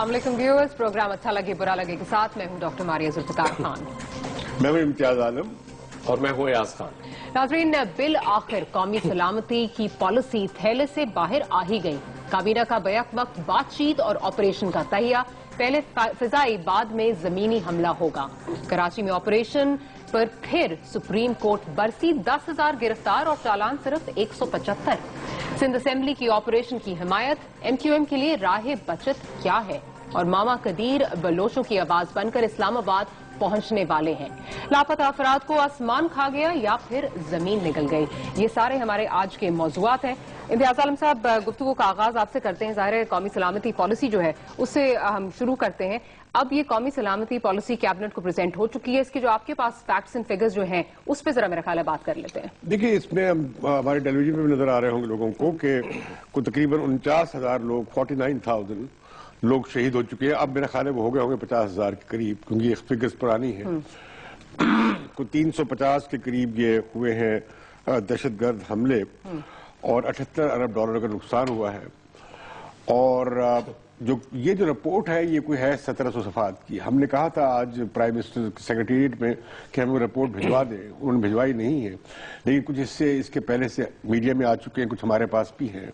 अस्सलाम वालेकुम viewers, programme अच्छा लगे बुरा लगे के साथ मैं हूं डॉक्टर मारिया जुल्फिकार खान। मैं हूं इम्तियाज आलम और मैं हूं यास खान। नाज़रीन, बिल आखिर कौमी सलामती की पॉलिसी थैले से बाहर आ ही गई। काबीना का बैक वक्त बातचीत और ऑपरेशन का तहिया, पहले फिजाई बाद में जमीनी हमला होगा। कराची में ऑपरेशन पर फिर सुप्रीम कोर्ट बरसी, 10,000 गिरफ्तार और चालान सिर्फ 175। सिंध असेंबली की ऑपरेशन की हिमायत, MQM के लिए राह बचत क्या है? और मामा कदीर बलोचों की आवाज बनकर इस्लामाबाद पहुंचने वाले हैं। लापता अफराद को आसमान खा गया या फिर जमीन निकल गई, ये सारे हमारे आज के मौजूआत हैं। इम्तियाज आलम साहब, गुफ्तगू का आगाज आपसे करते हैं। ज़ाहिर है कौमी सलामती पॉलिसी जो है उससे हम शुरू करते हैं। अब ये कौमी सलामती पॉलिसी कैबिनेट को प्रेजेंट हो चुकी है, इसके जो आपके पास फैक्ट्स एंड फिगर्स जो हैं उस पर जरा मेरा ख्याल है बात कर लेते हैं। देखिए, इसमें हमारे टेलीविजन पे भी नजर आ रहे होंगे लोगों को कि तकरीबन 49,000 लोग, 49,000 लोग शहीद हो चुके हैं। अब मेरा ख्याल है वो हो गए होंगे 50,000 के करीब, क्योंकि ये फिगर्स पुरानी है। को 350 के करीब ये हुए हैं दहशतगर्द हमले और 78 अरब डॉलर का नुकसान हुआ है। और ये जो रिपोर्ट है ये कोई है 1700 सफात की। हमने कहा था आज प्राइम मिनिस्टर सेक्रेटेरिएट में कि हमें वो रिपोर्ट भिजवा दें, उन्होंने भिजवाई नहीं है, लेकिन कुछ हिस्से इसके पहले से मीडिया में आ चुके हैं, कुछ हमारे पास भी हैं।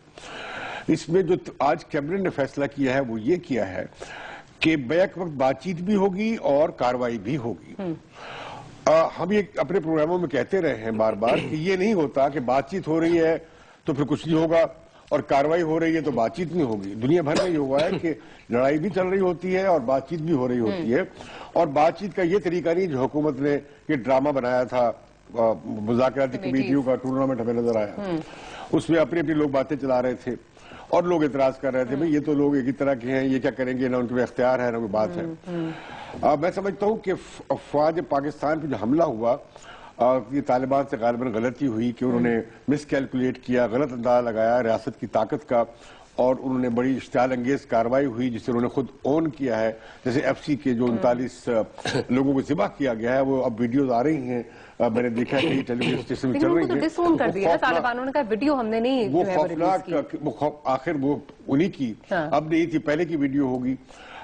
इसमें जो आज कैबिनेट ने फैसला किया है वो ये किया है कि बैक वक्त बातचीत भी होगी और कार्रवाई भी होगी। हम ये अपने प्रोग्रामों में कहते रहे हैं बार बार कि ये नहीं होता कि बातचीत हो रही है तो फिर कुछ नहीं होगा और कार्रवाई हो रही है तो बातचीत नहीं होगी। दुनिया भर में ये हुआ है कि लड़ाई भी चल रही होती है और बातचीत भी हो रही होती है। और बातचीत का ये तरीका नहीं जो हुकूमत ने ये ड्रामा बनाया था, मुज़ाकराती कमेटियों का टूर्नामेंट हमें नजर आया, उसमें अपनी अपनी लोग बातें चला रहे थे और लोग इतराज कर रहे थे, भाई ये तो लोग एक ही तरह के हैं, ये क्या करेंगे, ना उनके इख्तियार है ना कोई बात है। मैं समझता हूँ कि अफवाज पाकिस्तान पर जो हमला हुआ, ये तालिबान से गालिबन गलती हुई कि उन्होंने मिसकैलकुलेट किया, गलत अंदाजा लगाया रियासत की ताकत का, और उन्होंने बड़ी इश्तियाल अंगेज कार्रवाई हुई जिसे उन्होंने खुद ऑन किया है। जैसे FC के जो 39 लोगों को ज़िबा किया गया है, वो अब वीडियोज आ रही हैं, मैंने देखा है कई टेलीविजन स्टेशन में चल रही है। डिसोन कर दिया तालिबानों ने, कहा वीडियो हमने नहीं, वो खौफनाक आखिर वो उन्हीं की अब नहीं थी, पहले की वीडियो होगी।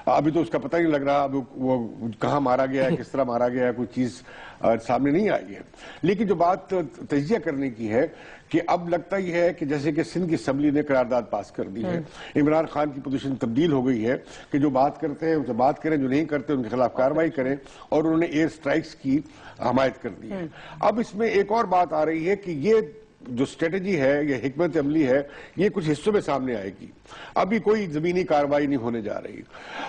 अभी तो उसका पता नहीं लग रहा अब वो कहाँ मारा गया है, किस तरह मारा गया है, कोई चीज सामने नहीं आई है। लेकिन जो बात तजिया करने की है कि अब लगता ही है कि जैसे कि सिंध की असम्बली ने करारदाद पास कर दी है, इमरान खान की पोजीशन तब्दील हो गई है कि जो बात करते हैं उनसे बात करें, जो नहीं करते उनके खिलाफ कार्रवाई करें, और उन्होंने एयर स्ट्राइक्स की हमायत कर दी है। अब इसमें एक और बात आ रही है कि ये जो स्ट्रेटेजी है, ये हिकमत अमली है, ये कुछ हिस्सों में सामने आएगी। अभी कोई जमीनी कार्रवाई नहीं होने जा रही।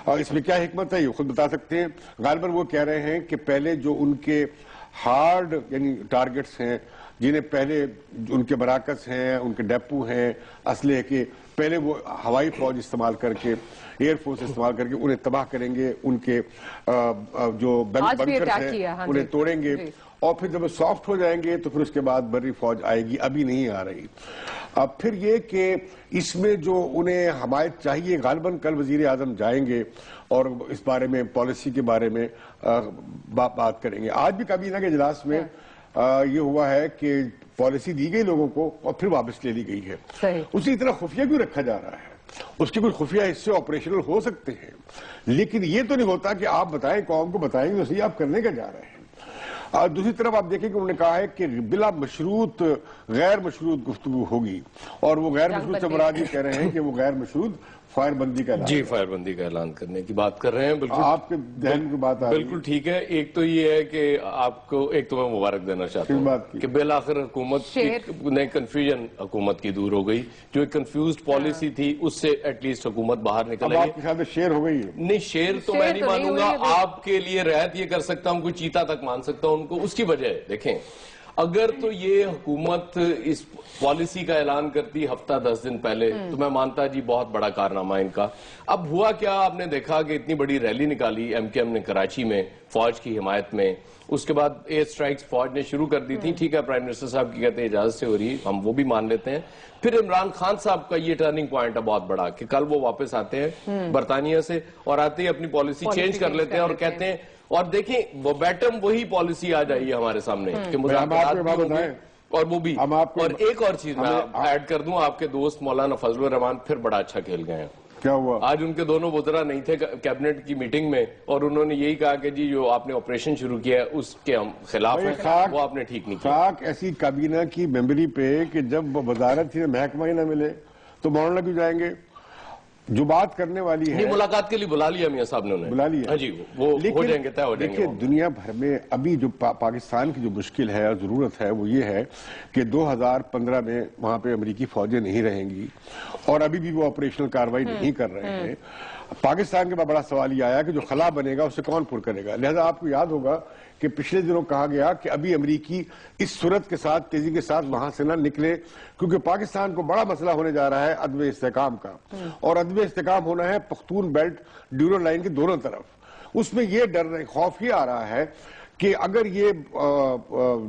और इसमें क्या हिकमत है ये खुद बता सकते हैं। गालिबन वो कह रहे हैं कि पहले जो उनके हार्ड यानी टारगेट्स हैं, जिन्हें पहले उनके बराकस हैं, उनके डेपू हैं असले के, पहले वो हवाई फौज इस्तेमाल करके, एयरफोर्स इस्तेमाल करके उन्हें तबाह करेंगे, उनके जो बंकर्स हैं उन्हें तोड़ेंगे, और फिर जब सॉफ्ट हो जाएंगे तो फिर उसके बाद बर्री फौज आएगी। अभी नहीं आ रही। अब फिर ये कि इसमें जो उन्हें हमायत चाहिए, गालिबन कल वजीर आजम जाएंगे और इस बारे में, पॉलिसी के बारे में बात करेंगे। आज भी काबीना के इजलास में ये हुआ है कि पॉलिसी दी गई लोगों को और फिर वापस ले ली गई है। उसी तरह खुफिया क्यों रखा जा रहा है? उसके कुछ खुफिया हिस्से ऑपरेशनल हो सकते हैं, लेकिन ये तो नहीं होता कि आप बताएं, कौम को बताएंगे तो सही आप करने का जा रहे हैं। दूसरी तरफ आप देखें कि उन्होंने कहा है कि बिला मशरूत गैर मशरूत गुफ्तगू होगी, और वो गैर मशरूत से मुराद ये कह रहे हैं कि वो गैर मशरूत फायरबंदी का जी फायरबंदी का ऐलान करने की बात कर रहे हैं। बिल्कुल आपके ध्यान की बात आ रही है। बिल्कुल ठीक है। एक तो ये है कि आपको एक तो मैं मुबारक देना चाहता हूँ कि बिल आखिर हुकूमत ने कंफ्यूजन हुकूमत की दूर हो गई। जो एक कंफ्यूज्ड पॉलिसी थी उससे एटलीस्ट हुकूमत बाहर निकल आई। आपके साथ शेयर हो गई है? नहीं, शेयर तो मैं नहीं मानूंगा। आपके लिए रियायत ये कर सकता हूँ, कोई चीता तक मान सकता हूँ उनको। उसकी वजह देखें, अगर तो ये हुकूमत इस पॉलिसी का ऐलान करती हफ्ता 10 दिन पहले तो मैं मानता जी बहुत बड़ा कारनामा इनका। अब हुआ क्या, आपने देखा कि इतनी बड़ी रैली निकाली MQM ने कराची में फौज की हिमायत में, उसके बाद एयर स्ट्राइक्स फौज ने शुरू कर दी थी। ठीक है, प्राइम मिनिस्टर साहब की कहते हैं इजाजत से हो रही, हम वो भी मान लेते हैं। फिर इमरान खान साहब का ये टर्निंग पॉइंट है बहुत बड़ा कि कल वो वापस आते हैं बरतानिया से और आते ही अपनी पॉलिसी चेंज कर लेते हैं और कहते हैं, और देखें वो बैटम वही पॉलिसी आ जाइए हमारे सामने कि मुज़ाकरात और वो भी। और एक और चीज मैं ऐड कर दूं, आपके दोस्त मौलाना फजलुर रहमान फिर बड़ा अच्छा खेल गए हैं। کیا ہوا؟ آج ان کے دونوں وزراء نہیں تھے کیبنٹ کی میٹنگ میں، اور انہوں نے یہی کہا کہ جی جو آپ نے آپریشن شروع کیا ہے اس کے ہم خلاف ہیں، وہ آپ نے ٹھیک نہیں کیا۔ خاک ایسی کابینہ کی میموری پہ کہ جب وزارت ہی محکمہ ہی نہ ملے تو مولانا کیوں جائیں گے؟ جو بات کرنے والی ہے، ملاقات کے لیے بلا لیا میاں صاحب نے، بلا لیا جی، وہ ہو جائیں گے، طے ہو جائیں گے۔ دیکھیں دنیا بھر میں ابھی جو پاکستان کی جو مشکل ہے اور ضرورت ہے وہ یہ ہے کہ 2015 میں وہاں پہ امریکی فوجیں نہیں رہیں گی، اور ابھی بھی وہ آپریشنل کاروائی نہیں کر رہے ہیں۔ پاکستان کے بعد بڑا سوال یہ آیا کہ جو خلا بنے گا اسے کون پر کرے گا؟ لہذا آپ کو یاد ہوگا کہ پچھلے دنوں کہا گیا کہ ابھی امریکی اس صورت کے ساتھ تیزی کے ساتھ وہاں سے نہ نکلے، کیونکہ پاکستان کو بڑا مسئلہ ہونے جا رہا ہے عدم استحکام کا، اور عدم استحکام ہونا ہے پختون بیلٹ ڈیورنڈ لائن کی دونوں طرف۔ اس میں یہ ڈر خوف ہی آ رہا ہے کہ اگر یہ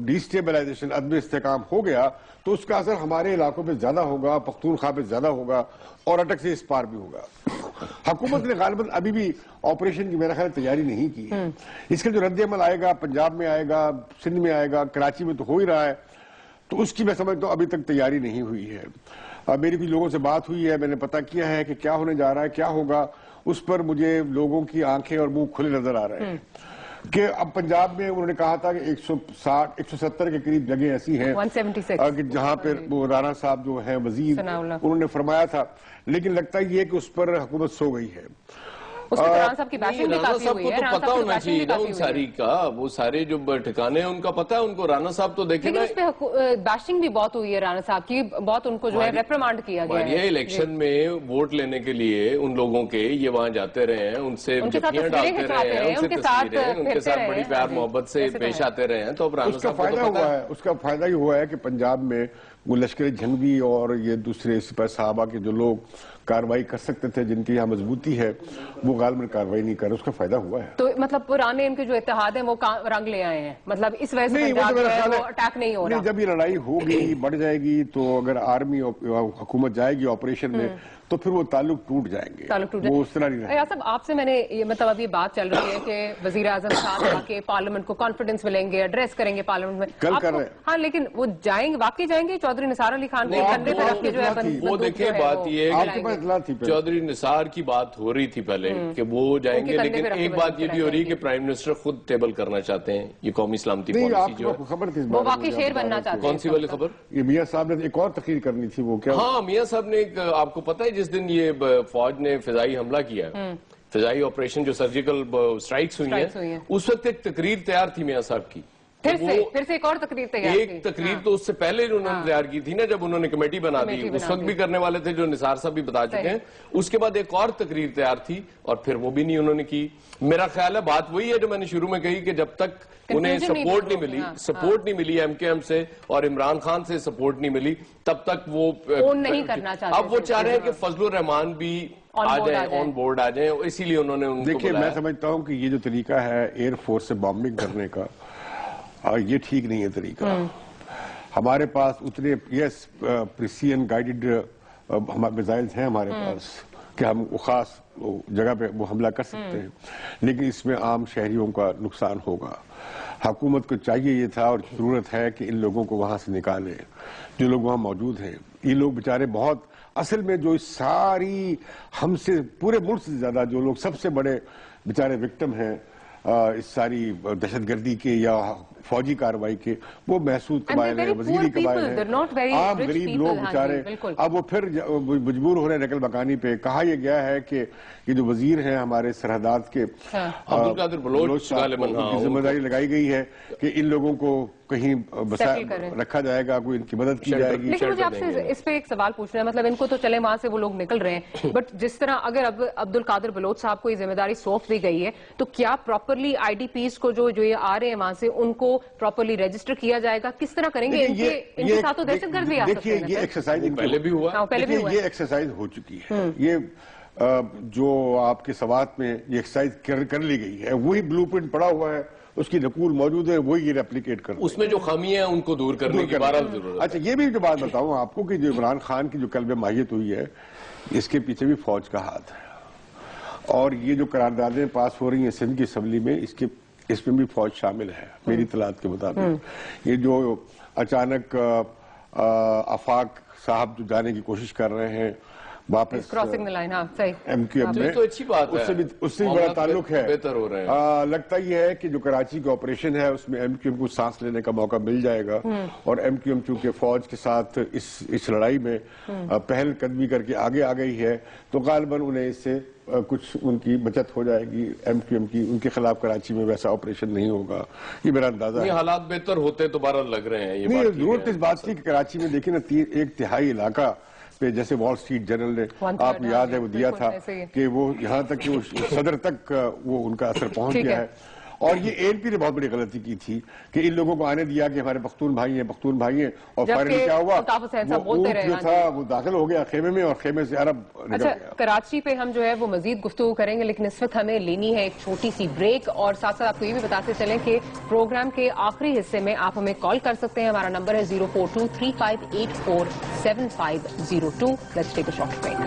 ڈیسٹیبلائزیشن عدم استحکام ہو گیا تو اس کا اثر ہمارے علاقوں پہ زیادہ ہوگا، پختونخوا پہ زیادہ ہوگا، اور اٹک سے اس پار بھی ہوگا۔ حکومت نے غالباً ابھی بھی آپریشن کی میرا خیال تیاری نہیں کی ہے۔ اس کا جو رد عمل آئے گا، پنجاب میں آئے گا، سندھ میں آئے گا، کراچی میں تو ہو ہی رہا ہے، تو اس کی میں سمجھتا ہوں ابھی تک تیاری نہیں ہوئی ہے۔ میری کچھ لوگوں سے بات ہوئی ہے، میں نے پتہ کیا ہے کہ کیا ہونے جا رہا ہے، کیا ہوگا، اس پر مجھے لوگوں کی آنکھیں اور منہ کھلے نظر آ رہے ہیں کہ اب پنجاب میں انہوں نے کہا تھا کہ 170 کے قریب جگہیں ایسی ہیں کہ جہاں پہ رانا صاحب جو ہیں وزیر، انہوں نے فرمایا تھا، لیکن لگتا یہ ہے کہ اس پر حکومت سو گئی ہے۔ اس میں رانا صاحب کی باشنگ بھی کافی ہوئی ہے، رانا صاحب کو تو پتا ہونا چاہیے نا ان ساری کا، وہ سارے جو ٹھکانے ہیں ان کا پتا ہے ان کو۔ رانا صاحب تو دیکھیں نا، لیکن اس پہ باشنگ بھی بہت ہوئی ہے رانا صاحب کی، بہت ان کو جو ہے ریپریمانڈ کیا گیا ہے۔ یہ الیکشن میں ووٹ لینے کے لیے ان لوگوں کے یہ وہاں جاتے رہے ہیں، ان سے جھپیاں ڈالتے رہے ہیں، ان کے ساتھ بڑی پیار محبت سے پیش آتے رہے ہیں، تو اب رانا صاحب کو تو پتا ہے۔ اس کا فائدہ یہ ہوا ہے کہ پنجاب میں وہ لشکر جھنگوی اور یہ دوسرے سپاہی صحابہ کے جو لوگ کاروائی کر سکتے تھے، جن کی یہاں مضبوطی ہے، وہ غالباً کاروائی نہیں کر رہے، اس کا فائدہ ہوا ہے۔ تو مطلب پرانے ان کے جو اتحاد ہیں وہ رنگ لے آئے ہیں، مطلب اس وجہ سے پنجاب جو ہے وہ اٹیک نہیں ہو رہا۔ جب یہ لڑائی ہوگی، بڑھ جائے گی، تو اگر آرمی حکومت جائے گی آپریشن میں تو پھر وہ تعلق ٹوٹ جائیں گے، وہ اس طرح نہیں رہے۔ ایاز صاحب آپ سے میں نے مطلب اب یہ بات چل رہی ہے کہ وزیر اعظم صاحب آ کے پارلیمنٹ کو کانفیڈنس ملیں گے، ایڈریس کریں گے پارلیمنٹ میں، کل کر رہے ہیں۔ ہاں لیکن وہ جائیں گے، واقعی جائیں گے؟ چودھری نثار علی خان کے کندھے پہ رکھ کے جو ہے وہ دیکھیں بات یہ ہے کہ چودھری نثار کی بات ہو رہی تھی پہلے کہ وہ جائیں گے، لیکن ایک بات یہ بھی ہو رہی ہے کہ پرائم منسٹر خود ٹیبل کرنا چاہتے ہیں یہ قومی سلامتی پالیسی جو ہے، وہ واقعی شیر بننا چاہتے ہیں۔ کون سی والی خبر؟ یہ میاں صاحب نے ایک اور تقریر کرنی تھی، وہ کیا؟ ہاں میاں صاحب نے آپ کو پتہ ہے جس دن یہ فوج نے فضائی حملہ کیا، فضائی آپریشن جو سرجیکل سٹرائکس ہوئی ہیں، اس وقت ایک تقریر تیار تھی میاں صاحب کی، پھر سے ایک اور تقریر تیار تھی۔ ایک تقریر تو اس سے پہلے انہوں نے تیار کی تھی نا، جب انہوں نے کمیٹی بنا دی، اس وقت بھی کرنے والے تھے جو نثار صاحب بھی بتا چکے ہیں۔ اس کے بعد ایک اور تقریر تیار تھی اور پھر وہ بھی نہیں انہوں نے کی۔ میرا خیال ہے بات وہی ہے جو میں نے شروع میں کہی کہ جب تک انہیں سپورٹ نہیں ملی ایم کے ایم سے اور عمران خان سے سپورٹ نہیں ملی، تب تک وہ نہیں کرنا چاہتے۔ اب وہ چاہ رہے ہیں کہ فضل الرحمان بھی آ جائیں، آن بورڈ آ جائیں، اسی لیے انہوں نے ان کو دیکھیں میں سمجھتا ہوں کہ یہ جو طریقہ ہے ایئر فورس سے بامبنگ کرنے کا، یہ ٹھیک نہیں ہے طریقہ۔ ہمارے پاس اتنے پریسین گائیڈڈ میزائلز ہیں ہمارے پاس کہ ہم خاص جگہ پہ وہ حملہ کر سکتے ہیں، لیکن اس میں عام شہریوں کا نقصان ہوگا۔ حکومت کو چاہیے یہ تھا اور ضرورت ہے کہ ان لوگوں کو وہاں سے نکالے جو لوگ وہاں موجود ہیں۔ یہ لوگ بیچارے بہت، اصل میں جو ساری ہم سے پورے ملک سے زیادہ جو لوگ سب سے بڑے بیچارے وکٹم ہیں اس ساری دہشت گردی کے یا فوجی کاروائی کے، وہ محسود قبائل ہیں، وزیری قبائل ہیں، عام غریب لوگ بیچارے۔ اب وہ پھر مجبور ہو رہے ہیں نقل مکانی پہ۔ کہا یہ گیا ہے کہ یہ جو وزیر ہیں ہمارے سرحدات کے، عبدالقادر بلوچ، ذمہ داری لگائی گئی ہے کہ ان لوگوں کو کہیں رکھا جائے گا، کوئی ان کی مدد کی جائے گی۔ لیکن مجھے آپ سے اس پہ ایک سوال پوچھنا ہے، مطلب ان کو تو چلے وہاں سے وہ لوگ نکل رہے ہیں، بٹ جس طرح اگر اب عبدالقادر بلوچ صاحب کو یہ ذمہ داری سونپ دی گئی ہے تو کیا پراپرلی آئی ڈی پیز کو جو یہ آ رہے ہیں وہاں سے ان کو پراپرلی رجسٹر کیا جائے گا؟ کس طرح کریں گے؟ ان کے ساتھ تو دہشت گرد بھی آ سکتے ہیں۔ دیکھیے یہ ایکسرسائز پہلے بھی ہوا، یہ ایکسرسائز ہو چکی ہے، یہ جو آپ کے سوات میں یہ ایکسرسائز کر لی گئی ہے، وہی بلو پرنٹ پڑا ہوا ہے، اس کی نقول موجود ہے، وہی یہ ریپلیکیٹ کرتے ہیں۔ اس میں جو خامیاں ہیں ان کو دور کرنے کی بہرحال ضرورت ہے۔ اچھا یہ بھی جو بات بتاؤں آپ کو کہ جو عمران خان کی جو قلب ماہیت ہوئی ہے، اس کے پیچھے بھی فوج کا ہاتھ ہے، اور یہ جو قراردادیں پاس ہو رہی ہیں سندھ کی اسمبلی میں، اس میں بھی فوج شامل ہے میری اطلاعات کے مطابق۔ یہ جو اچانک آفاق صاحب جو جانے کی کوشش کر رہے ہیں، वापस क्रॉसिंग द लाइन, हाँ सही MQM में, तो अच्छी बात है, उससे भी बड़ा ताल्लुक है, बेहतर हो रहे हैं। लगता ये है कि जो कराची का ऑपरेशन है उसमें MQM को सांस लेने का मौका मिल जाएगा, और MQM चूंकि फौज के साथ इस लड़ाई में पहल कदमी करके आगे आ गई है, तो गालिबन उन्हें इससे कुछ उनकी बचत हो जाएगी MQM की, उनके खिलाफ कराची में वैसा ऑपरेशन नहीं होगा, ये मेरा अंदाजा है। हालात बेहतर होते तो बारह लग रहे हैं, ये नहीं, जरूरत इस बात की कि कराची में देखिए ना, 1/3 इलाका पे जैसे वॉल स्ट्रीट जर्नल ने, आपको याद है वो दिया था कि वो यहाँ तक कि वो सदर तक वो उनका असर पहुंच गया है। और ये ANP ने बहुत बड़ी गलती की थी कि इन लोगों को आने दिया कि हमारे पख्तून भाई हैं, और फाइनली क्या हुआ, वो जो था वो दाखिल हो गया खेमे में, और खेमे से अरब निकल गया। कराची पे हम जो है वो मजीद गुफ्तगू करेंगे, लेकिन इस वक्त हमें लेनी है एक छोटी सी ब्रेक, और साथ साथ आपको ये भी बताते चलें कि प्रोग्राम के आखिरी हिस्से में आप हमें कॉल कर सकते हैं। हमारा नंबर है 04235847502। Let's take a short break.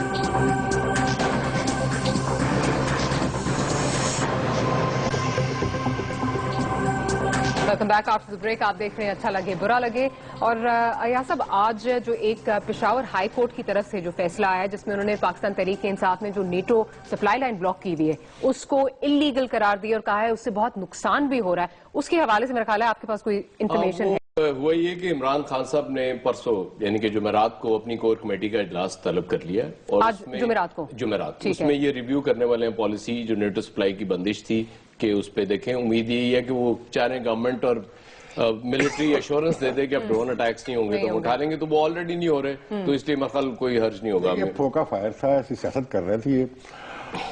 Welcome back after the break. आप देख रहे हैं अच्छा लगे बुरा लगे, और अय्याज साहब, आज जो एक पेशावर हाई कोर्ट की तरफ से जो फैसला आया जिसमें उन्होंने पाकिस्तान तहरीक इंसाफ में जो नेटो सप्लाई लाइन ब्लॉक की हुई है उसको इलीगल करार दिया और कहा है उससे बहुत नुकसान भी हो रहा है, उसके हवाले से मेरा ख्याल है आपके पास कोई इंफॉर्मेशन है? हुआ ये कि इमरान खान साहब ने परसों यानी कि जुमेरात को अपनी कोर कमेटी का इजलास तलब कर लिया, और आज जुमेरात को उसमें ये रिव्यू करने वाले हैं पॉलिसी जो नेटो सप्लाई की बंदिश थी कि उस पे देखें। उम्मीद यही है कि वो चाह रहे गवर्नमेंट और मिलिट्री एश्योरेंस दे दे कि अब ड्रोन अटैक्स नहीं होंगे, तो उठा लेंगे, तो वो ऑलरेडी नहीं हो रहे, तो इसलिए मखल कोई हर्ज नहीं होगा। ये फोका फायर था, ऐसी सियासत कर रहे थे ये।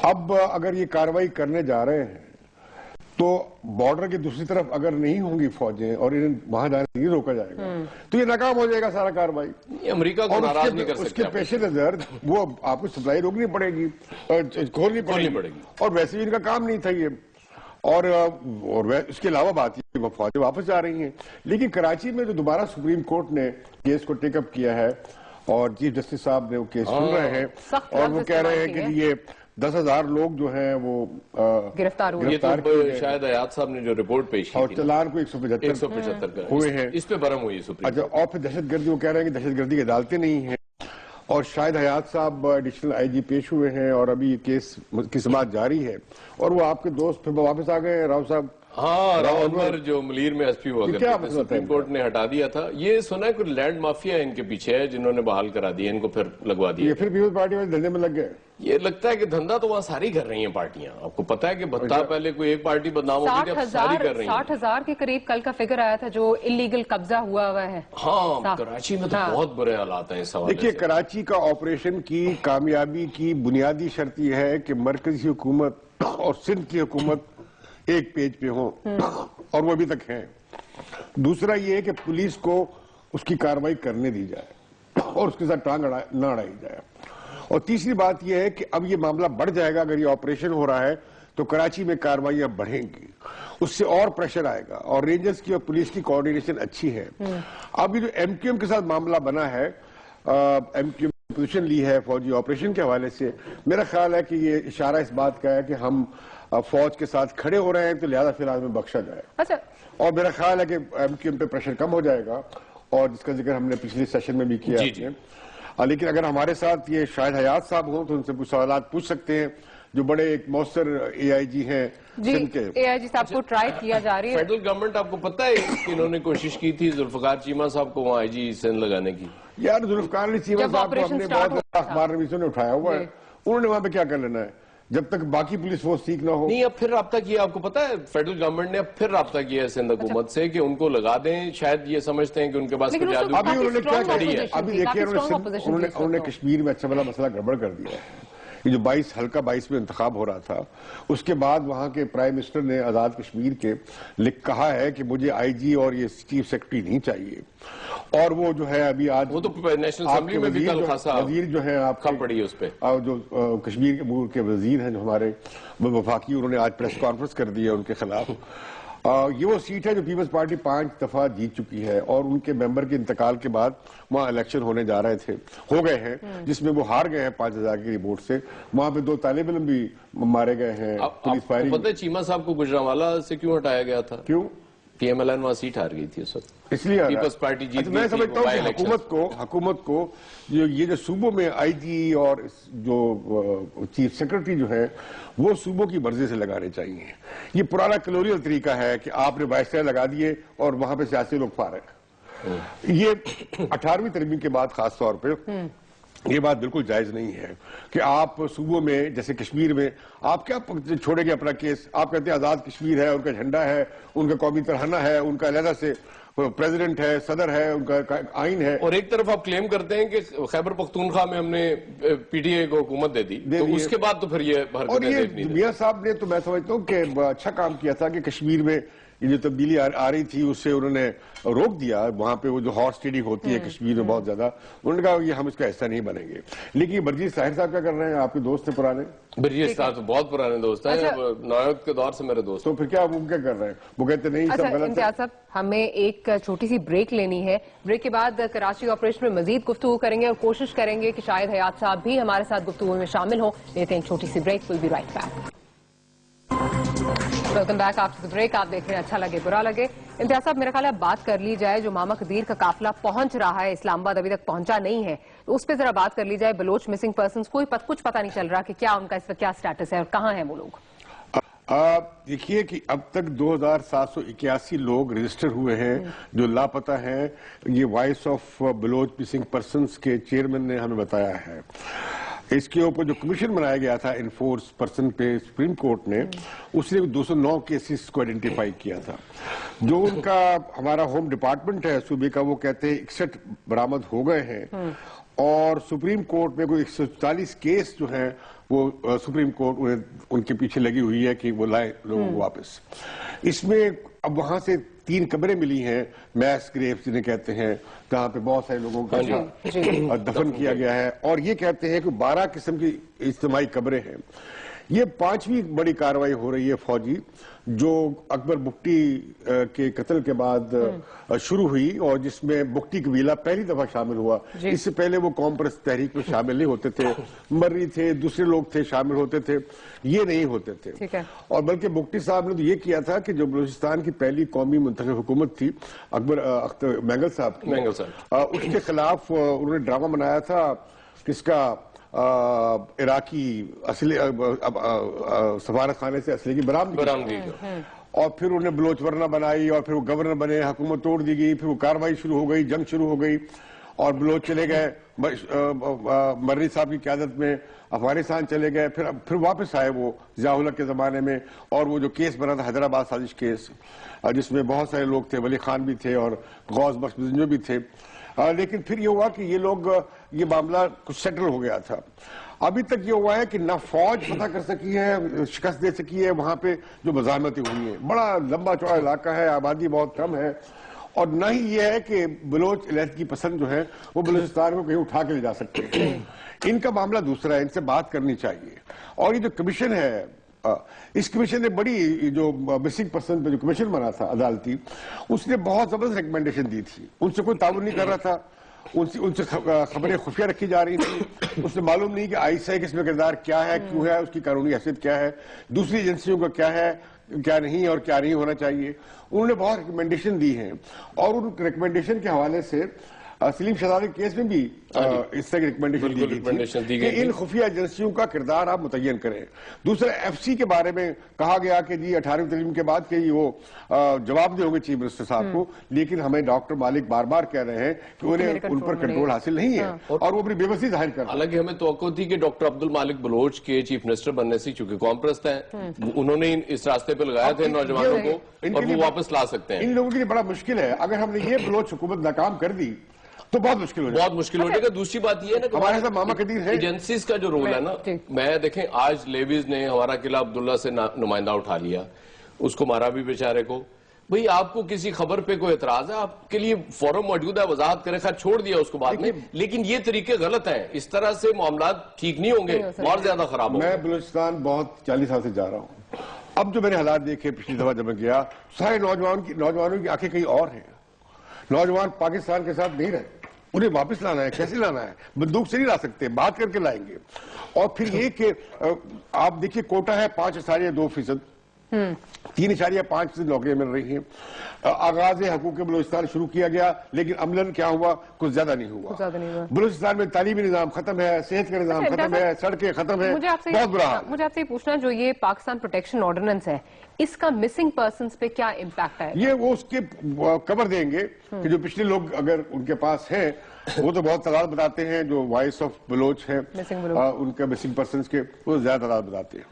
अब अगर ये कार्रवाई करने जा रहे हैं तो बॉर्डर की दूसरी तरफ अगर नहीं होंगी फौजें और इन्हें वहां जाने नहीं रोका जाएगा तो ये नाकाम हो जाएगा सारा कार्रवाई। अमेरिका को नाराज नहीं कर सकते। उसके पेश नजर वो आपको सप्लाई रोकनी पड़ेगी, खोलनी पड़ेगी, और वैसे भी इनका काम नहीं था ये। और इसके अलावा बात ये फौजें वापस जा रही हैं, लेकिन कराची में जो दोबारा सुप्रीम कोर्ट ने केस को टेकअप किया है और चीफ जस्टिस साहब ने वो केस सुन रहे हैं, और वो कह रहे हैं कि ये 10,000 लोग जो हैं वो गिरफ्तार हुए। ये तो शायद हयात साहब ने जो रिपोर्ट पेश की और चालान को 175 हुए हैं, इस पे बरम हुई सुप्रीम। अच्छा, और फिर दहशतगर्दी, वो कह रहे हैं कि दहशतगर्दी की अदालतें नहीं हैं, और शायद हयात साहब एडिशनल IG पेश हुए हैं, और अभी ये केस की समाअत जारी है, और वो आपके दोस्त फिर वापस आ गए हैं, राव साहब। हाँ, राव अनवर जो मलीर में SP हुआ करते थे, सुप्रीम कोर्ट ने हटा दिया था। ये सुना है कुछ लैंड माफिया इनके पीछे है जिन्होंने बहाल करा दिया, इनको फिर लगवा दिया। ये फिर पीपल्स पार्टी वाले धंधे में लग गए। ये लगता है कि धंधा तो वहाँ सारी कर रही हैं पार्टियां। आपको पता है कि भत्ता पहले कोई एक पार्टी बदनाम होती थी, अब सारी कर रही हैं। 60,000 के करीब कल का फिगर आया था जो इलीगल कब्जा हुआ है। हाँ, कराची में तो बहुत बुरे हालात हैं इस हवाले से। देखिए, कराची का ऑपरेशन की कामयाबी की बुनियादी शर्त यह है कि मरकजी हुकूमत और सिंध की हुकूमत एक पेज पे हो, और वो अभी तक है। दूसरा ये है कि पुलिस को उसकी कार्रवाई करने दी जाए और उसके साथ टांग न अड़ाई जाए। और तीसरी बात यह है कि अब ये मामला बढ़ जाएगा, अगर ये ऑपरेशन हो रहा है तो कराची में कार्रवाइयां बढ़ेंगी, उससे और प्रेशर आएगा, और रेंजर्स की और पुलिस की कोऑर्डिनेशन अच्छी है। अब ये जो MQM के साथ मामला बना है, MQM पोजीशन ली है फौजी ऑपरेशन के हवाले से, मेरा ख्याल है कि ये इशारा इस बात का है कि हम फौज के साथ खड़े हो रहे हैं, तो लिहाजा फिलहाल में बख्शा जाए। अच्छा, और मेरा ख्याल है कि MQM पे प्रेशर कम हो जाएगा, और जिसका जिक्र हमने पिछले सेशन में भी किया। लेकिन अगर हमारे साथ ये शायद हयात साहब हो तो उनसे कुछ सवाल पूछ सकते हैं, जो बड़े एक मौसर AIG हैं सिंध के। AIG साहब को ट्राई किया जा रही है। फेडरल गवर्नमेंट, आपको पता है कि इन्होंने कोशिश की थी जुल्फकार चीमा साहब को वहाँ IG सिंध लगाने की। यार, जुल्फकार चीमा साहब को हमने बहुत अखबार नवीसों ने उठाया हुआ है, उन्होंने वहां पे क्या कर लेना है जब तक बाकी पुलिस फोर्स ठीक ना हो। नहीं, अब फिर राब्ता किया, आपको पता है फेडरल गवर्नमेंट ने अब फिर राब्ता किया है सिंध हुकूमत से कि उनको लगा दें। शायद ये समझते हैं कि उनके पास कुछ जादू। अभी उन्होंने क्या करी है, अभी देखिए उन्होंने कश्मीर में अच्छा बड़ा मसला गड़बड़ कर दिया है। ये जो 22 में इंतखाब हो रहा था, उसके बाद वहां के प्राइम मिनिस्टर ने आजाद कश्मीर के कहा है कि मुझे IG और ये चीफ सेक्रेटरी नहीं चाहिए, और वो जो है अभी आज वो तो नेशनल असेंबली में भी कल खासा वजीर जो है आपका पड़ी है उस पे, जो कश्मीर के मूल के वजीर हैं जो हमारे वफाकी, उन्होंने आज प्रेस कॉन्फ्रेंस कर दी है उनके खिलाफ। ये वो सीट है जो पीपल्स पार्टी 5 दफा जीत चुकी है, और उनके मेंबर के इंतकाल के बाद वहां इलेक्शन होने जा रहे थे, हो गए हैं, जिसमें वो हार गए हैं 5,000 की रिपोर्ट से। वहां पे 2 तालिब इल्म भी मारे गए हैं पुलिस फायरिंग। पता है चीमा साहब को गुजरांवाला से क्यों हटाया गया था? क्यों? PMLN وہاں سیٹ ہار گئی تھی اس وقت، اس لیے پیپلز پارٹی جیت میں سمجھتا ہوں کہ حکومت کو یہ جو صوبوں میں IG اور جو چیف سیکرٹری جو ہے وہ صوبوں کی مرضی سے لگانے چاہیے. یہ پرانا کلونیل طریقہ ہے کہ آپ نے وائسرائے لگا دیے اور وہاں پہ سیاسی لوگ فارغ. یہ 18ویں ترمیم کے بعد خاص طور پہ یہ بات بالکل جائز نہیں ہے کہ آپ صوبوں میں جیسے کشمیر میں آپ کیا چھوڑیں گے اپنا کیس. آپ کہتے ہیں آزاد کشمیر ہے، ان کا جھنڈا ہے، ان کا قومی ترانہ ہے، ان کا علیحدہ سے پریزیڈنٹ ہے، صدر ہے، ان کا آئین ہے. اور ایک طرف آپ کلیم کرتے ہیں کہ خیبر پختونخوا میں ہم نے PTI کو حکومت دے دی، تو اس کے بعد تو پھر یہ اور یہ میاں صاحب نے تو میں سمجھتا ہوں کہ اچھا کام کیا تھا کہ کشمیر میں یہ جو تبدیلی آ رہی تھی اس سے انہوں نے روک دیا. وہاں پہ وہ جو ہارس ٹریڈنگ ہوتی ہے کشمیر میں بہت زیادہ، انہوں نے کہا یہ ہم اس کا حصہ نہیں بنیں گے. لیکن یہ برجیت طاہر صاحب کیا کر رہے ہیں؟ آپ کے دوست تھے پرانے. برجیت صاحب تو بہت پرانے دوست ہیں، نوعیت کے دور سے میرے دوست. تو پھر کیا وہ کیا کر رہے ہیں؟ وہ کہتے نہیں سب غلط ہے. امتیاز صاحب ہمیں ایک چھوٹی سی بریک لینی ہے. بریک کے بعد کراچی آپریشن میں مزید گفتگو کریں گے اور کوشش کریں گے کہ شاید حیات صاحب بھی ہمارے ساتھ گفتگو میں شامل ہوں. لیتے ہیں چھوٹی سی break. we'll be right back. Welcome back after the break. آپ دیکھ رہے ہیں اچھا لگے برا لگے. امتیاز صاحب میرا خیال ہے بات کر لی جائے جو ماما قدیر کا قافلہ پہنچ رہا ہے اسلام آباد ابھی تک پہنچا نہیں ہے، تو اس پہ ذرا بات کر لی جائے. بلوچ مسنگ پرسنز کچھ پتہ نہیں چل رہا کہ کیا ان کا اس وقت کیا سٹیٹس ہے اور کہاں ہیں وہ لوگ. دیکھیے کہ اب تک 2781 لوگ رجسٹر ہوئے ہیں جو لاپتہ ہیں. یہ voice of Baloch missing persons کے چیئرمین نے ہمیں بتایا ہے. اس کے اوپر جو کمیشن بنایا گیا تھا انفورس پرسن پہ سپریم کورٹ نے، اس نے 209 کیسز کو آئیڈینٹیفائی کیا تھا. جو ان کا ہمارا ہوم ڈپارٹمنٹ ہے صوبے کا، وہ کہتے ہیں 61 برآمد ہو گئے ہیں. اور سپریم کورٹ میں کوئی 144 کیس جو ہیں وہ سپریم کورٹ ان کے پیچھے لگی ہوئی ہے کہ وہ لائے لوگوں کو واپس. اس میں اب وہاں سے 3 قبریں ملی ہیں، میس گریوز جنہیں کہتے ہیں، جہاں پہ بہت سارے لوگوں کو دفن کیا گیا ہے. اور یہ کہتے ہیں کہ 12 قسم کی اجتماعی قبریں ہیں. یہ 5ویں بڑی کارروائی ہو رہی ہے فوجی، جو اکبر بگٹی کے قتل کے بعد شروع ہوئی اور جس میں بگٹی قبیلہ پہلی دفعہ شامل ہوا. اس سے پہلے وہ قوم پرست تحریک میں شامل نہیں ہوتے تھے. مرری تھے، دوسرے لوگ تھے شامل ہوتے تھے، یہ نہیں ہوتے تھے. اور بلکہ بگٹی صاحب نے تو یہ کیا تھا کہ جو بلوچستان کی پہلی قومی منتخب حکومت تھی مینگل صاحب کی، اس کے خلاف انہوں نے ڈرامہ بنایا تھا کس کا، عراقی سفارت خانے سے اسلحے کی برآمدگی. اور پھر انہیں بلوچ ورنہ بنائی اور پھر وہ گورنر بنے، حکومت توڑ دی گئی، پھر وہ کارروائی شروع ہو گئی، جنگ شروع ہو گئی اور بلوچ چلے گئے مرری صاحب کی قیادت میں، افغانستان چلے گئے. پھر واپس آئے وہ ضیاء الحق کے زمانے میں. اور وہ جو کیس بنا تھا حیدرآباد سازش کیس، جس میں بہت سارے لوگ تھے، ولی خان بھی تھے اور غوث بخش بزنجو بھی تھے. لیکن پھر یہ ہوا کہ یہ معاملہ کچھ سیٹل ہو گیا تھا. ابھی تک یہ ہوا ہے کہ نہ فوج فتح کر سکی ہے، شکست دے سکی ہے وہاں پہ جو مزاحمتیں ہوئی ہیں. بڑا لمبا چوڑا علاقہ ہے، آبادی بہت کم ہے، اور نہ ہی یہ ہے کہ بلوچ علیحدگی پسند جو ہے وہ بلوچستان کو کہیں اٹھا کے لے جا سکتے ہیں. ان کا معاملہ دوسرا ہے، ان سے بات کرنی چاہیے. اور یہ جو کمیشن ہے، اس کمیشن نے بڑی جو مسنگ پرسن پہ جو کمیشن بنا تھا عدالتی، اس نے بہت زبردست ریکمنڈیشن دی تھی. ان سے کوئی تعاون نہیں کر رہا تھا، ان سے خبریں خفیہ رکھی جا رہی تھیں. اس نے معلوم نہیں کہ ISI کا اس میں کردار کیا ہے، کیوں ہے، اس کی قانونی حیثیت کیا ہے، دوسری ایجنسیوں کا کیا ہے، کیا نہیں اور کیا نہیں ہونا چاہیے. انہوں نے بہت ریکمنڈیشن دی ہیں. اور ان ریکمنڈیشن کے حوالے سے سلیم شہزاد کے کیس میں بھی اس طرح کی ریکمنڈیشن دی گئی کہ ان خفیہ ایجنسیوں کا کردار آپ متعین کریں. دوسرا FC کے بارے میں کہا گیا کہ جی 18ویں ترمیم کے بعد کہ وہ جواب دے ہوں گے چیف منسٹر صاحب کو، لیکن ہمیں ڈاکٹر مالک بار بار کہہ رہے ہیں کہ انہیں ان پر کنٹرول حاصل نہیں ہے اور وہ اپنی بے بسی ظاہر کر رہے ہیں. حالانکہ ہمیں توقع تھی کہ ڈاکٹر عبد المالک بلوچ کے چیف منسٹر بننے سے، چونکہ قوم پرست ہیں، انہوں نے اس راستے پہ لگایا تھے نوجوانوں کو اور وہ واپس لا سکتے ہیں. ان لوگوں کے لیے بڑا مشکل ہے. اگر ہم نے یہ بلوچ حکومت ناکام کر دی تو بہت مشکل ہو جائے گا. دوسری بات یہ ہے نا کہ ہمارے ساتھ ماما قدیر ہے، ایجنسیز کا جو رول ہے نا، میں دیکھیں آج لیویز نے ہمارا قلعہ عبداللہ سے نمائندہ اٹھا لیا، اس کو مارا بھی بیچارے کو. بھئی آپ کو کسی خبر پہ کوئی اعتراض ہے، آپ کے لیے فورم موجود ہے، وضاحت کرے، خیر چھوڑ دیا اس کو بعد میں، لیکن یہ طریقے غلط ہیں. اس طرح سے معاملات ٹھیک نہیں ہوں گے، اور زیادہ خراب ہوں گے. میں بلوچستان بہت 40 سال سے جا رہا ہوں. اب جو میں نے حالات دیکھے پچھلی دفعہ جب میں گیا، سارے نوجوانوں کی آنکھیں کہیں اور ہیں. نوجوان پاکستان کے ساتھ نہیں رہے، انہیں واپس لانا ہے. کیسے لانا ہے؟ بندوق سے نہیں لا سکتے، بات کر کے لائیں گے. اور پھر یہ کہ آپ دیکھیے کوٹا ہے 5.2%، 3.5 नौकरियां मिल रही हैं। आगाज हकूक बलूचिस्तान शुरू किया गया, लेकिन अमलन क्या हुआ, कुछ ज्यादा नहीं हुआ। बलूचिस्तान में तालीमी निजाम खत्म है, सेहत का निजाम खत्म है, सड़कें खत्म है, बहुत बुरा हाल। मुझे आपसे पूछना, जो ये पाकिस्तान प्रोटेक्शन ऑर्डिनेंस है, इसका मिसिंग पर्सन्स पे क्या इम्पैक्ट है? ये वो उसके कवर देंगे कि जो पिछले लोग अगर उनके पास हैं, वो तो बहुत तादाद बताते हैं, जो वॉइस ऑफ बलोच है उनके मिसिंग पर्सन्स के, वो ज्यादा तादाद बताते हैं।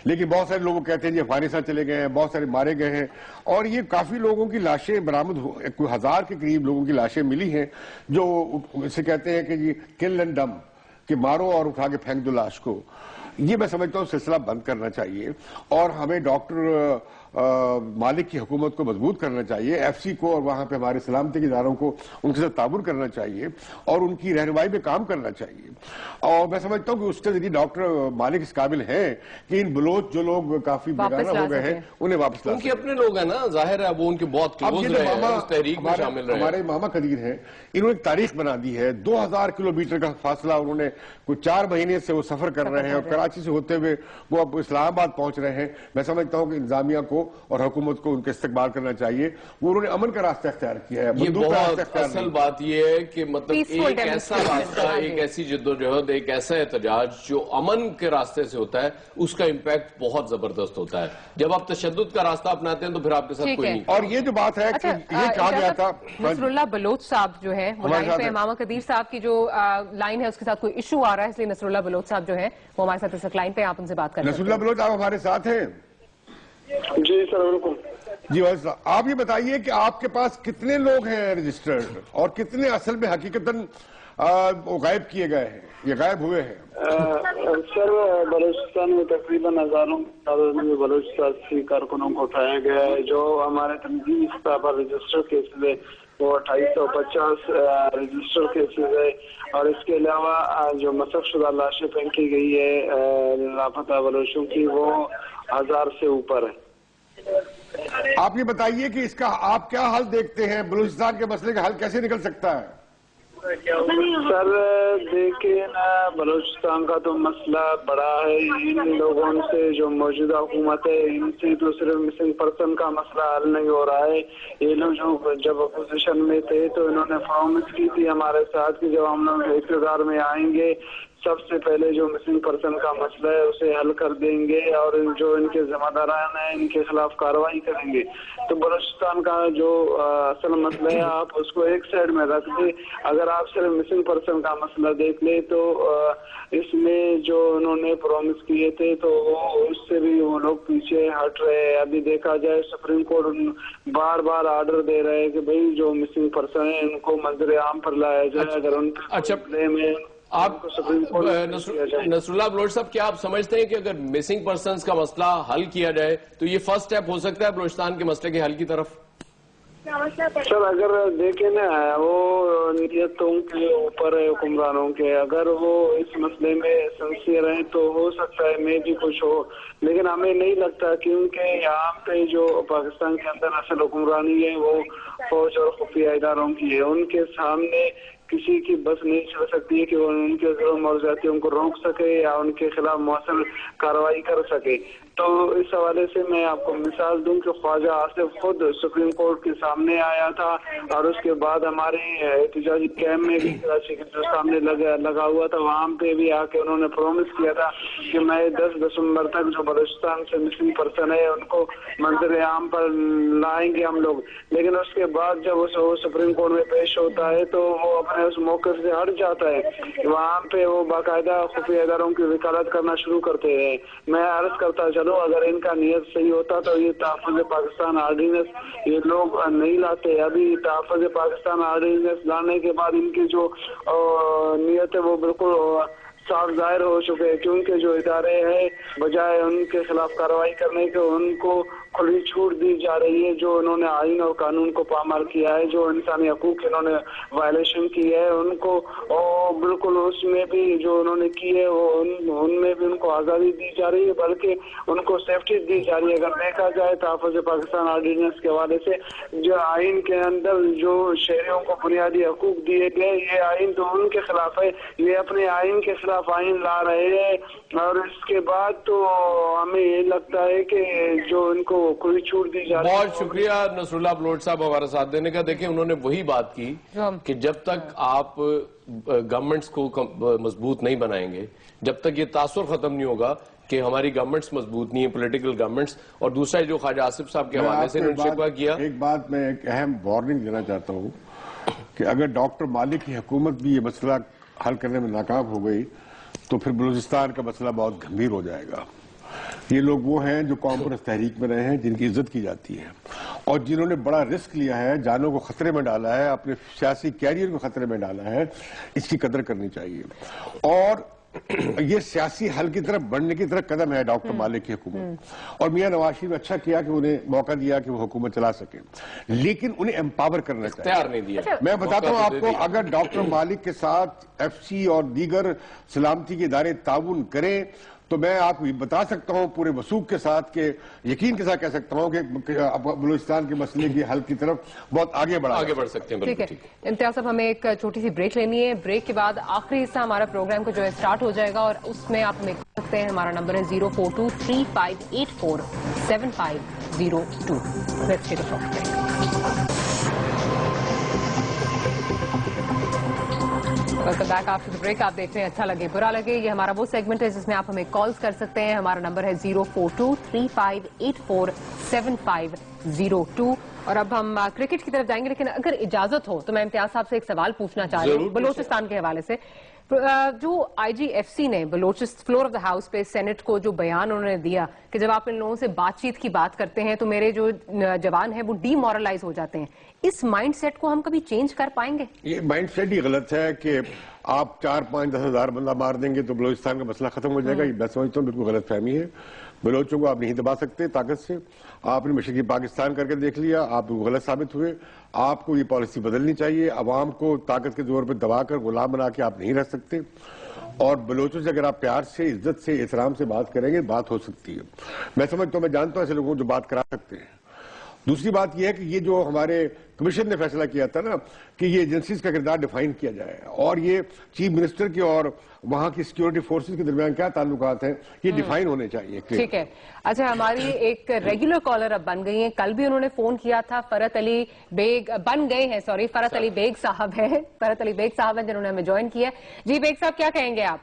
लेकिन बहुत सारे लोग कहते हैं जी अफगानिस्तान चले गए हैं, बहुत सारे मारे गए हैं, और ये काफी लोगों की लाशें बरामद कोई 1000 के करीब लोगों की लाशें मिली हैं, जो इसे कहते हैं कि जी किल एंड डंप, कि मारो और उठा के फेंक दो लाश को। ये मैं समझता हूँ सिलसिला बंद करना चाहिए, और हमें डॉक्टर मालिक की हुकूमत को मजबूत करना चाहिए, एफसी को और वहां पे हमारे सलामती के इदारों को उनके साथ ताबुन करना चाहिए और उनकी रहनुमाई में काम करना चाहिए। और मैं समझता हूँ कि उसके जरिए डॉक्टर मालिक इस काबिल हैं कि इन बलोच जो लोग काफी बेगाना हो गए हैं उन्हें वापस ला, उनके अपने लोग हैं ना, जाहिर है वो उनके बहुत क्लोज रहे हैं, उस तहरीक में शामिल रहे। हमारे मामा कदीर हैं, इन्होंने एक तारीख बना दी है, 2000 किलोमीटर का फासला उन्होंने कुछ 4 महीने से वो सफर कर रहे हैं, और कराची से होते हुए वो अब इस्लामाबाद पहुंच रहे हैं। मैं समझता हूँ कि इंतजामिया को और हुकूमत को उनके इस्तेमाल करना चाहिए। वो उन्होंने अमन का रास्ता इख्तियार किया है। ये बहुत असल बात ये है कि मतलब एक ऐसा रास्ता, एक ऐसी जिद्दोजहद, एक ऐसा एहतजाज जो अमन के रास्ते से होता है, उसका इम्पैक्ट बहुत जबरदस्त होता है। जब आप तशद्दुद का रास्ता अपनाते हैं तो फिर आपके साथ कोई नहीं। और ये जो बात है कि ये कहा गया था, नसरुल्लाह बलोच साहब जो है वो लाइन पे, मामा कदीर साहब की जो लाइन है उसके साथ कोई इशू आ रहा है, इसलिए नसरुल्लाह बलोच साहब जो है वो हमारे साथ इस लाइन पे, आप उनसे बात करें। नसरुल्लाह बलोच आप हमारे साथ हैं? जी सर, बिल्कुल जी। आप ये बताइए कि आपके पास कितने लोग हैं रजिस्टर्ड, और कितने असल में हकीकतन वो गायब किए गए हैं, ये गायब हुए हैं? सर, बलूचिस्तान में तकरीबन हजारों में बलूचिस्तानी कारकुनों को उठाया गया है। जो हमारे तंजीमी सतह पर रजिस्टर केसेज है वो 2850 रजिस्टर केसेज है, और इसके अलावा जो मसक-शुदा लाशें फेंकी गई है लापता बलोचों की, वो 1000 से ऊपर है। आप ये बताइए कि इसका आप क्या हल देखते हैं, बलूचिस्तान के मसले का हल कैसे निकल सकता है? सर देखिए ना, बलूचिस्तान का तो मसला बड़ा है। इन लोगों से जो मौजूदा हुकूमत है, इनसे तो सिर्फ मिसिंग पर्सन का मसला हल नहीं हो रहा है। ये लोग जो जब अपोजिशन में थे तो इन्होंने प्रॉमिस की थी हमारे साथ कि जब हम लोग इक़्तिदार में आएंगे सबसे पहले जो मिसिंग पर्सन का मसला है उसे हल कर देंगे, और जो इनके जिम्मेदारान हैं इनके खिलाफ कार्रवाई करेंगे। तो बलूचिस्तान का जो असल मसला है आप उसको एक साइड में रख दे। अगर आप सिर्फ मिसिंग पर्सन का मसला देख ले तो इसमें जो उन्होंने प्रॉमिस किए थे तो उससे भी वो लोग पीछे हट रहे हैं। अभी देखा जाए सुप्रीम कोर्ट बार बार ऑर्डर दे रहे हैं कि भाई जो मिसिंग पर्सन है इनको मंजर आम पर लाया जाए। अगर उनके में आप नसरुल्लाह बलोच साहब, क्या आप समझते हैं कि अगर मिसिंग पर्सन्स का मसला हल किया जाए तो ये फर्स्ट स्टेप हो सकता है बलूचिस्तान के मसले के हल की तरफ? सर अगर देखें ना, वो नियतों के ऊपर है हुक्मरानों के। अगर वो इस मसले में सिंसियर हैं तो हो सकता है मैं भी कुछ हो, लेकिन हमें नहीं लगता, क्योंकि यहाँ पे जो पाकिस्तान के अंदर असल हुक्मरानी है वो फौज और खुफिया इदारों की है। उनके सामने किसी की बस नहीं चल सकती है कि वो उनके जुर्म और ज्यादतियों को रोक सके या उनके खिलाफ मौसम कार्रवाई कर सके। तो इस हवाले से मैं आपको मिसाल दूं कि ख्वाजा आसिफ खुद सुप्रीम कोर्ट के सामने आया था, और उसके बाद हमारे एहतजाजी कैंप में भी कराची के जो सामने लगा हुआ था, वहाँ पे भी आके उन्होंने प्रॉमिस किया था कि मैं 10 दिसंबर तक जो बलूचिस्तान से मिसिंग पर्सन है उनको मंजर आम पर लाएंगे हम लोग। लेकिन उसके बाद जब वो सुप्रीम कोर्ट में पेश होता है तो वो अपने उस मौके से हट जाता है। वहाँ पे वो बाकायदा खुफिया इदारों की वकालत करना शुरू करते हैं। मैं अर्ज करता चलो, अगर इनका नियत सही होता तो ये तहफ़्फ़ुज़ पाकिस्तान ऑर्डिनेंस ये लोग नहीं लाते। अभी तहफ़्फ़ुज़ पाकिस्तान ऑर्डिनेंस लाने के बाद इनकी जो नियत है वो बिल्कुल साफ जाहिर हो चुके हैं, क्योंकि जो इदारे हैं बजाय उनके खिलाफ कार्रवाई करने के उनको کھلی چھوٹ دی جا رہی ہے. جو انہوں نے آئین اور قانون کو پامال کیا ہے, جو انسانی حقوق انہوں نے وائلیشن کی ہے, ان کو بالکل اس میں بھی جو انہوں نے کی ہے ان میں بھی ان کو آزادی دی جا رہی ہے, بلکہ ان کو سیفٹی دی جا رہی ہے. اگر دیکھا جائے تحفظ پاکستان آرڈیننس کے حوالے سے جو آئین کے اندر جو شہریوں کو بنیادی حقوق دیے گئے, یہ آئین تو ان کے خلاف ہے, یہ اپنے آئین کے خلاف آئین لا رہے ہیں. اور اس کے بعد تو ہمیں یہ لگتا ہے کہ جو ان کو کوئی چھوٹ دی جا رہی ہے. بہت شکریہ نصر اللہ بلوچ صاحب ہمارا ساتھ دینے کا. دیکھیں انہوں نے وہی بات کی کہ جب تک آپ گورنمنٹس کو مضبوط نہیں بنائیں گے, جب تک یہ تاثر ختم نہیں ہوگا کہ ہماری گورنمنٹس مضبوط نہیں ہیں, پولیٹیکل گورنمنٹس. اور دوسرا جو خواجہ آصف صاحب کے حوالے سے انہوں نے شکوہ کیا. ایک بات میں ایک اہم وارننگ دینا چاہتا ہوں کہ اگر ڈاکٹر مالک کی حکومت بھی یہ مسئلہ حل کرنے میں ناکام ہو گئی تو پھر بلوچستان کا مسئلہ بہت گھمیر ہو جائے گا. یہ لوگ وہ ہیں جو قوم پرست تحریک میں رہے ہیں, جن کی عزت کی جاتی ہے اور جنہوں نے بڑا رسک لیا ہے, جانوں کو خطرے میں ڈالا ہے, اپنے سیاسی کیریئر کو خطرے میں ڈالا ہے. اس کی قدر کرنی چاہیے. اور یہ سیاسی حل کی طرف بڑھنے کی طرف قدم ہے ڈاکٹر مالک کی حکومت. اور میاں نواز شریف اچھا کیا کہ انہیں موقع دیا کہ وہ حکومت چلا سکیں, لیکن انہیں امپاور کرنا چاہیے. اختیار نہیں دیا. میں بتاتا ہوں آپ کو, اگر ڈاکٹر مالک کے ساتھ ایف سی اور دیگر سلامتی کے ادارے تعاون کریں تو میں آپ کو بتا سکتا ہوں پورے وثوق کے ساتھ, کہ یقین کے ساتھ کہہ سکتا ہوں کہ بلوچستان کے مسئلے کی حل کی طرف بہت آگے بڑھ سکتے ہیں. ٹھیک ہے امتیاز صاحب, ہمیں ایک چھوٹی سی بریک لینی ہے. بریک کے بعد آخری حصہ ہمارا پروگرام کو جو ہے سٹارٹ ہو جائے گا, اور اس میں آپ ہمیں کہہ سکتے ہیں. ہمارا نمبر ہے 04235847502. Let's take a short break. Welcome back after the break. آپ دیکھ رہے ہیں اچھا لگے برا لگے, یہ ہمارا وہ سیگمنٹ ہے جس میں آپ ہمیں کالز کر سکتے ہیں. ہمارا نمبر ہے 04235847502. اور اب ہم کرکٹ کی طرف جائیں گے, لیکن اگر اجازت ہو تو میں امتیاز صاحب سے ایک سوال پوچھنا چاہ رہی ہوں بلوچستان کے حوالے سے. جو آئی جی ایف سی نے فلور آف دا ہاؤس پہ سینٹ کو جو بیان انہوں نے دیا کہ جب آپ ان لوگوں سے بات چیت کی بات کرتے ہیں تو میرے جو جوان ہیں وہ ڈی مورلائز ہو جاتے ہیں, اس مائنڈ سیٹ کو ہم کبھی چینج کر پائیں گے؟ یہ مائنڈ سیٹ ہی غلط ہے کہ آپ 4-5-10 ہزار بندہ مار دیں گے تو بلوچستان کا مسئلہ ختم ہو جائے گا. یہ میں سمجھتا ہوں بالکل غلط فہمی ہے. بلوچوں کو آپ نہیں دبا سکتے طاقت سے. آپ نے مشرقی پاکستان کر کے دیکھ لیا, آپ غلط ثابت ہوئے. آپ کو یہ پالیسی بدلنی چاہیے. عوام کو طاقت کے زور پہ دبا کر غلام بنا کے آپ نہیں رہ سکتے. اور بلوچوں سے اگر آپ پیار سے, عزت سے, احترام سے بات کریں گے بات ہو سکتی ہے. میں سمجھتا ہوں, میں جانتا ہوں ایسے لوگوں کو جو بات کرا سکتے ہیں. دوسری بات یہ ہے کہ یہ جو ہمارے کمیشن نے فیصلہ کیا تھا نا کہ یہ ایجنسیز کا کردار ڈیفائن کیا جائے, اور یہ چیف منسٹر کے اور وہاں کی سیکیورٹی فورسز کے درمیان کیا تعلقات ہیں یہ ڈیفائن ہونے چاہیے. ٹھیک ہے. اچھا, ہماری ایک ریگولر کالر اب بن گئی ہیں. کل بھی انہوں نے فون کیا تھا. فرحت علی بیگ بن گئے ہیں, فرحت علی بیگ صاحب ہیں جنہوں نے ہمیں جوائن کیا. جی بیگ صاحب, کیا کہیں گے آپ؟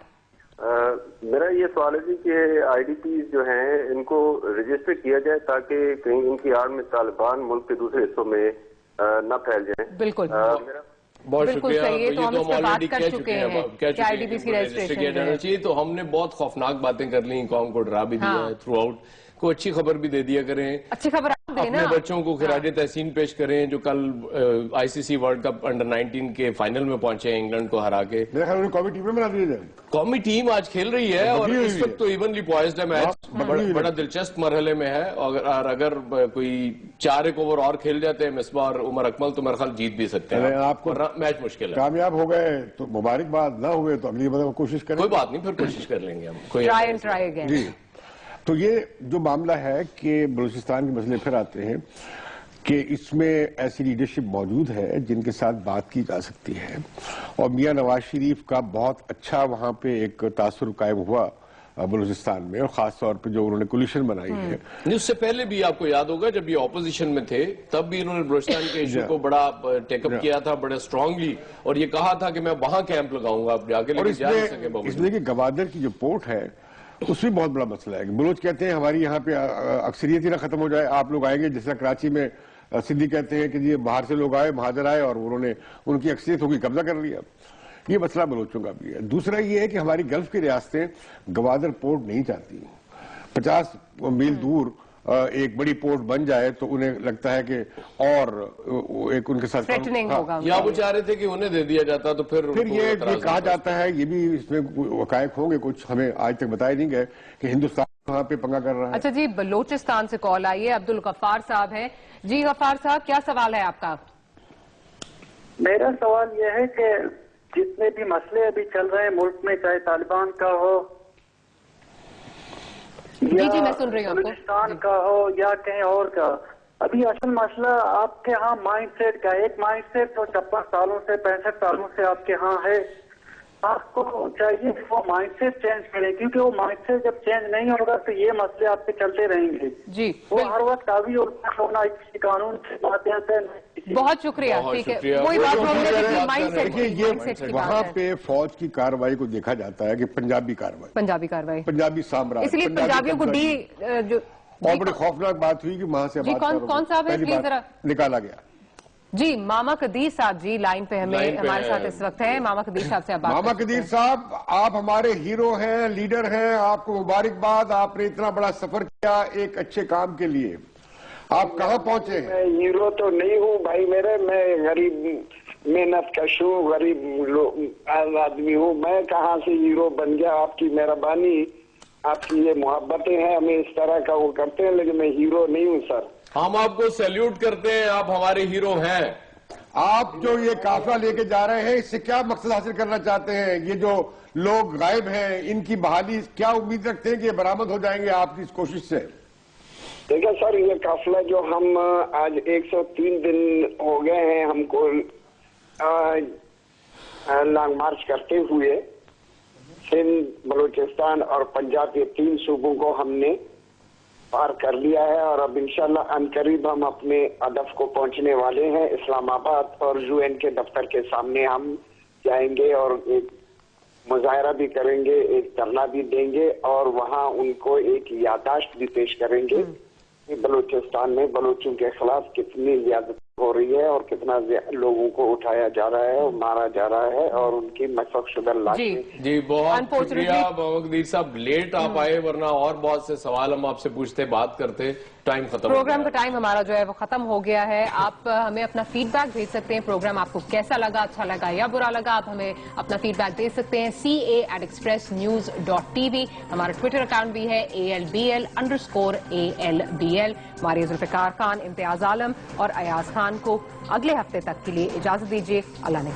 میرا یہ سوال ہے کہ آئی ڈی پیز جو ہیں ان کو رجسٹر کیا جائے تاکہ کہیں ان کی آڑ میں طالبان ملک کے دوسرے حصوں میں نہ پھیل جائیں. بالکل بہت شکریہ. یہ تو ہم اس پہ بات کر چکے ہیں کہ آئی ڈی پیز کی رجسٹریشن کیا جانا چاہیے. تو ہم نے بہت خوفناک باتیں کر لی, قوم کو ڈرا بھی دیا ہے تھرو آؤٹ. کوئی اچھی خبر بھی دے دیا کریں, اچھی خبر اپنے بچوں کو خراج تحسین پیش کریں جو کل آئی سی سی ورلڈ کپ انڈر 19 کے فائنل میں پہنچے ہیں انگلینڈ کو ہرا کے. قومی ٹیم میں بنا دیا جائے. قومی ٹیم آج کھیل رہی ہے اور اس وقت تو ایونلی پوائزڈ ہے میچ, بڑا دلچسپ مرحلے میں ہے. اور اگر کوئی 4 اوور اور کھیل جاتے ہیں مصباح اور عمر اکمل تو میرا خیال جیت بھی سکتے ہیں. آپ کو میچ مشکل ہے. کامیاب ہو گئے تو مبارکباد, نہ ہوئے تو اگلی بار کوشش کریں. کوئی بات نہیں, پھر کوشش کر لیں گے ہم. Try again. جی, تو یہ جو معاملہ ہے کہ بلوچستان کے مسئلے پھر آتے ہیں کہ اس میں ایسی لیڈرشپ موجود ہے جن کے ساتھ بات کی جا سکتی ہے. اور میاں نواز شریف کا بہت اچھا وہاں پہ ایک تاثر قائم ہوا بلوچستان میں, اور خاص طور پہ جو انہوں نے کولیشن بنائی ہے. اس سے پہلے بھی آپ کو یاد ہوگا جب یہ اپوزیشن میں تھے تب بھی انہوں نے بلوچستان کے ایشو کو بڑا ٹیک اپ کیا تھا, بڑے اسٹرانگلی, اور یہ کہا تھا کہ میں وہاں کیمپ لگاؤں گا آپ جا کے. اس لیے کہ گوادر کی جو پورٹ ہے اس میں بہت بڑا مسئلہ ہے. بلوچ کہتے ہیں ہماری یہاں پہ اکثریت ہی نہ ختم ہو جائے, آپ لوگ آئیں گے. جس طرح کراچی میں سندھی کہتے ہیں کہ یہ باہر سے لوگ آئے, مہاجر آئے, اور انہوں نے ان کی اکثریت ہوگی قبضہ کر لیا. یہ مسئلہ بلوچوں کا بھی ہے. دوسرا یہ ہے کہ ہماری گلف کی ریاستیں گوادر پورٹ نہیں چاہتی. 50 میل دور ایک بڑی پورٹ بن جائے تو انہیں لگتا ہے کہ اور ایک ان کے ساتھ یا وہ چاہ رہے تھے کہ انہیں دے دیا جاتا تو پھر یہ کہا جاتا ہے, یہ بھی اس میں حقائق ہوں گے کچھ, ہمیں آج تک بتائے نہیں گئے کہ ہندوستان वहाँ पे पंगा कर रहा है। अच्छा जी, बलोचिस्तान से कॉल आई है, अब्दुल गफ्फार साहब हैं। जी गफ्फार साहब, क्या सवाल है आपका? मेरा सवाल यह है कि जितने भी मसले अभी चल रहे हैं मुल्क में, चाहे तालिबान का हो जी मैं सुन रही हूँ आपको, बलूचिस्तान का हो या कहीं और का, अभी असल मसला आपके यहाँ माइंड सेट का, एक माइंड सेट तो 56 सालों से 65 सालों से आपके यहाँ है। आपको चाहिए कि वो माइंड सेट चेंज करें, क्योंकि वो माइंड सेट जब चेंज नहीं होगा तो ये मसले आपके चलते रहेंगे जी। वो हर वक्त अभी होना किसी कानून से बातें से। बहुत शुक्रिया, ठीक है, वही बात हमने माइंड सेट देखिए, ये वहाँ पे फौज की कार्रवाई को देखा जाता है कि पंजाबी कार्रवाई, पंजाबी साम्राज्य, इसलिए पंजाबियों को जो और बड़ी खौफनाक बात हुई कि वहां से कौन साहब है प्लीज जरा निकाला गया। जी मामा कदीर साहब जी लाइन पे हमारे साथ इस वक्त है। मामा कदीर साहब से आप बात मामा कदीर साहब, आप हमारे हीरो हैं, लीडर हैं, आपको मुबारकबाद, आपने इतना बड़ा सफर किया एक अच्छे काम के लिए। आप कहाँ पहुंचे हैं? मैं हीरो तो नहीं हूँ भाई मेरे, मैं गरीब मेहनत कश हूँ, गरीब आदमी हूँ। मैं कहाँ से हीरो बन गया? आपकी मेहरबानी, आपकी ये मोहब्बतें हैं, हमें इस तरह का वो करते हैं, लेकिन मैं हीरो नहीं हूँ सर। हम आपको सैल्यूट करते हैं, आप हमारे हीरो हैं। आप जो ये काफिला लेके जा रहे हैं, इससे क्या मकसद हासिल करना चाहते हैं? ये जो लोग गायब हैं, इनकी बहाली क्या उम्मीद रखते हैं कि ये बरामद हो जाएंगे आपकी इस कोशिश से? देखिए सर, ये काफिला जो हम आज 103 दिन हो गए हैं हमको लॉन्ग मार्च करते हुए, सिंध, बलूचिस्तान और पंजाब के 3 सूबों को हमने पार कर लिया है और अब इंशाल्लाह अनकरीब हम अपने हदफ को पहुंचने वाले हैं। इस्लामाबाद और यूएन के दफ्तर के सामने हम जाएंगे और एक मुजाहरा भी करेंगे, एक धरना भी देंगे और वहां उनको एक याददाश्त भी पेश करेंगे कि बलूचिस्तान में बलूचों के खिलाफ कितनी ज्यादती हो रही है और कितना लोगों को उठाया जा रहा है और मारा जा रहा है और उनकी मशक़शुदा लाशें। जी बहुत शुक्रिया मोहम्मद कदीर साहब, लेट आप आए, वरना और बहुत से सवाल हम आपसे पूछते, बात करते, टाइम खत्म। प्रोग्राम का टाइम हमारा जो है वो खत्म हो गया है। आप हमें अपना फीडबैक भेज सकते हैं, प्रोग्राम आपको कैसा लगा, अच्छा लगा या बुरा लगा, आप हमें अपना फीडबैक दे सकते हैं ca@expressnews.tv। हमारा ट्विटर अकाउंट भी है ALBL_ALBL। हमारे जुल्फिकार खान, इम्तियाज आलम और अयाज खान को अगले हफ्ते तक के लिए इजाजत दीजिए। अल्लाह ने